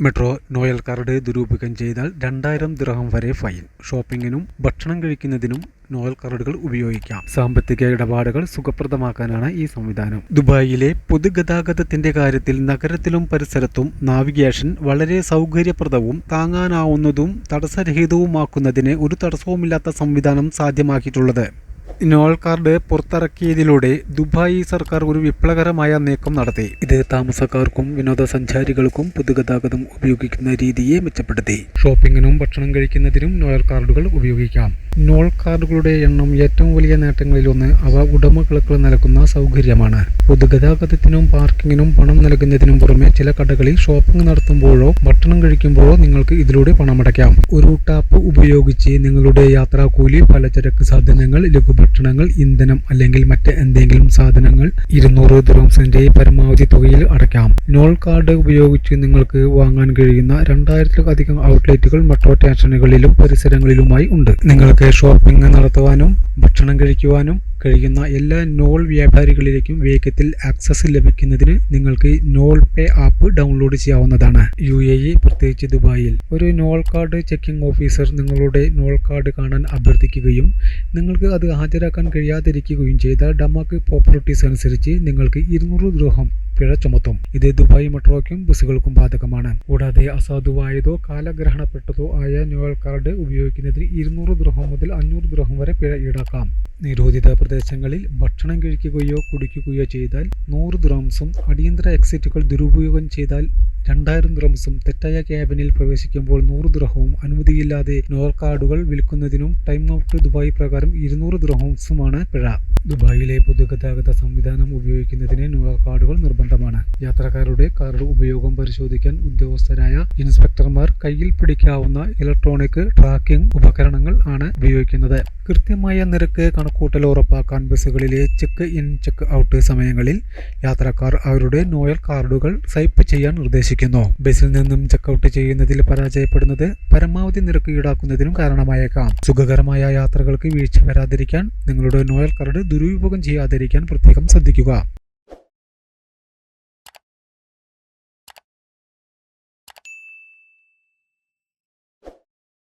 Metro Noel card ദുരുപയോഗം ചെയ്താൽ 2000 ദിർഹം വരെ ഫൈൻ. ഷോപ്പിംഗിനും ഭക്ഷണം കഴിക്കുന്നതിനും നോയൽ കാർഡുകൾ ഉപയോഗിക്കാം. സാമ്പത്തിക ഇടപാടുകൾ സുഖപ്രദമാക്കാനാണ് ഈ സംവിധാനം. ദുബായിലെ പൊതുഗതാഗതത്തിന്റെ കാര്യത്തിൽ നഗരത്തിലും പരിസരത്തും നാവിഗേഷൻ വളരെ സൗകര്യപ്രദവും താങ്ങാനാവുന്നതും തടസ്സരഹിതവുമാക്കുന്നതിന് ഒരു തടസ്സവുമില്ലാത്ത സംവിധാനം സാധ്യമാക്കിയിട്ടുള്ളത്. നോയൽ കാർഡ് പുറത്തിറക്കിയതിലൂടെ ദുബായ് സർക്കാർ ഒരു വിപ്ലവകരമായ നീക്കം നടത്തി. ഇത് താമസക്കാർക്കും വിനോദസഞ്ചാരികൾക്കും പൊതുഗതാഗതം ഉപയോഗിക്കുന്ന രീതിയെ മെച്ചപ്പെടുത്തി. ഷോപ്പിങ്ങിനും ഭക്ഷണം കഴിക്കുന്നതിനും നോയൽ കാർഡുകൾ ഉപയോഗിക്കാം. നോയൽ കാർഡുകളുടെ എണ്ണം ഏറ്റവും വലിയ നേട്ടങ്ങളിലൊന്ന് അവ ഉടമകൾക്ക് നൽകുന്ന സൗകര്യമാണ്. പൊതുഗതാഗതത്തിനും പാർക്കിങ്ങിനും പണം നൽകുന്നതിനും പുറമെ ചില കടകളിൽ ഷോപ്പിംഗ് നടത്തുമ്പോഴോ ഭക്ഷണം കഴിക്കുമ്പോഴോ നിങ്ങൾക്ക് ഇതിലൂടെ പണമടയ്ക്കാം. ഒരു ടാപ്പ് ഉപയോഗിച്ച് നിങ്ങളുടെ യാത്രാക്കൂലി, പലചരക്ക് സാധനങ്ങൾ, ലഘുഭക്ഷണങ്ങൾ, ഇന്ധനം അല്ലെങ്കിൽ മറ്റ് എന്തെങ്കിലും സാധനങ്ങൾ 200 ദിർഹംസിന്റെ പരമാവധി തുകയിൽ അടയ്ക്കാം. നോയൽ കാർഡ് ഉപയോഗിച്ച് നിങ്ങൾക്ക് വാങ്ങാൻ കഴിയുന്ന 2000-ലധികം ഔട്ട്ലെറ്റുകൾ മെട്രോ സ്റ്റേഷനുകളിലും പരിസരങ്ങളിലുമായി ഉണ്ട്. നിങ്ങൾക്ക് ഷോപ്പിംഗ് നടത്തുവാനും ഭക്ഷണം കഴിക്കുവാനും കഴിയുന്ന എല്ലാ നോയൽ വ്യാപാരികളിലേക്കും വേഗത്തിൽ ആക്സസ് ലഭിക്കുന്നതിന് നിങ്ങൾക്ക് നോയൽ പേ ആപ്പ് ഡൗൺലോഡ് ചെയ്യാവുന്നതാണ്. UAE, പ്രത്യേകിച്ച് ദുബായിൽ ഒരു നോയൽ കാർഡ് ചെക്കിംഗ് ഓഫീസർ നിങ്ങളുടെ നോയൽ കാർഡ് കാണാൻ അഭ്യർത്ഥിക്കുകയും നിങ്ങൾക്ക് അത് ഹാജരാക്കാൻ കഴിയാതിരിക്കുകയും ചെയ്താൽ ഡമാക്ക് പ്രോപ്പർട്ടീസ് അനുസരിച്ച് നിങ്ങൾക്ക് 200 ദിർഹം പിഴ ചുമത്തും. ഇത് ദുബായ് മെട്രോയ്ക്കും ബസ്സുകൾക്കും ബാധകമാണ്. കൂടാതെ അസാധുവായതോ കാലഗ്രഹണപ്പെട്ടതോ ആയ നോയൽ കാർഡ് ഉപയോഗിക്കുന്നതിന് 200 ദിർഹം മുതൽ 500 ദിർഹം വരെ പിഴ ഈടാക്കാം. നിരോധിത പ്രദേശങ്ങളിൽ ഭക്ഷണം കഴിക്കുകയോ കുടിക്കുകയോ ചെയ്താൽ 100 ദിർഹംസും, അടിയന്തര എക്സിറ്റുകൾ ദുരുപയോഗം ചെയ്താൽ 2000 ദിർഹംസും, തെറ്റായ ക്യാബിനിൽ പ്രവേശിക്കുമ്പോൾ 100 ദിർഹവും, അനുമതിയില്ലാതെ നോയൽ കാർഡുകൾ വിൽക്കുന്നതിനും ടൈം ഔട്ട് ദുബായ് പ്രകാരം 200 ദിർഹംസുമാണ് പിഴ. ദുബായിലെ പൊതുഗതാഗത സംവിധാനം ഉപയോഗിക്കുന്നതിന് നോയൽ കാർഡുകൾ നിർബന്ധമാണ്. യാത്രക്കാരുടെ കാർഡ് ഉപയോഗം പരിശോധിക്കാൻ ഉദ്യോഗസ്ഥരായ ഇൻസ്പെക്ടർമാർ കയ്യിൽ പിടിക്കാവുന്ന ഇലക്ട്രോണിക് ട്രാക്കിംഗ് ഉപകരണങ്ങൾ ആണ് ഉപയോഗിക്കുന്നത്. കൃത്യമായ നിരക്ക് കണക്കൂട്ടൽ ഉറപ്പാക്കാൻ ബസ്സുകളിലെ ചെക്ക് ഇൻ, ചെക്ക് ഔട്ട് സമയങ്ങളിൽ യാത്രക്കാർ അവരുടെ നോയൽ കാർഡുകൾ സ്വൈപ്പ് ചെയ്യാൻ നിർദ്ദേശിക്കുന്നു. ബസ്സിൽ നിന്നും ചെക്ക് ഔട്ട് ചെയ്യുന്നതിൽ പരാജയപ്പെടുന്നത് പരമാവധി നിരക്ക് ഈടാക്കുന്നതിനും കാരണമായേക്കാം. സുഖകരമായ യാത്രകൾക്ക് വീഴ്ച വരാതിരിക്കാൻ നിങ്ങളുടെ നോയൽ കാർഡ് ദുരുപയോഗം ചെയ്യാതിരിക്കാൻ പ്രത്യേകം ശ്രദ്ധിക്കുക.